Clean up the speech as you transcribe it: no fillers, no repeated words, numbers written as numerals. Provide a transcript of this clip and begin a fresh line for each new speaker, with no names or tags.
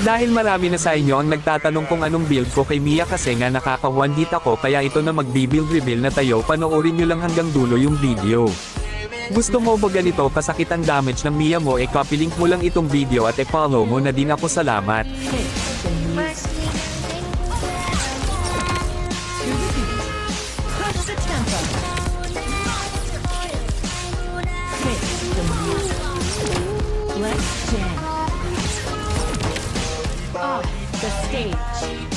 Dahil marami na sa inyo ang nagtatanong kung anong build ko kay Mia kasi nga nakaka-one hit ako kaya ito na magbi-build reveal na tayo, panoorin nyo lang hanggang dulo yung video. Gusto mo ba ganito kasakit ang damage ng Mia mo, copy link mo lang itong video at follow mo na din ako, salamat.
Let's jam. Off the stage.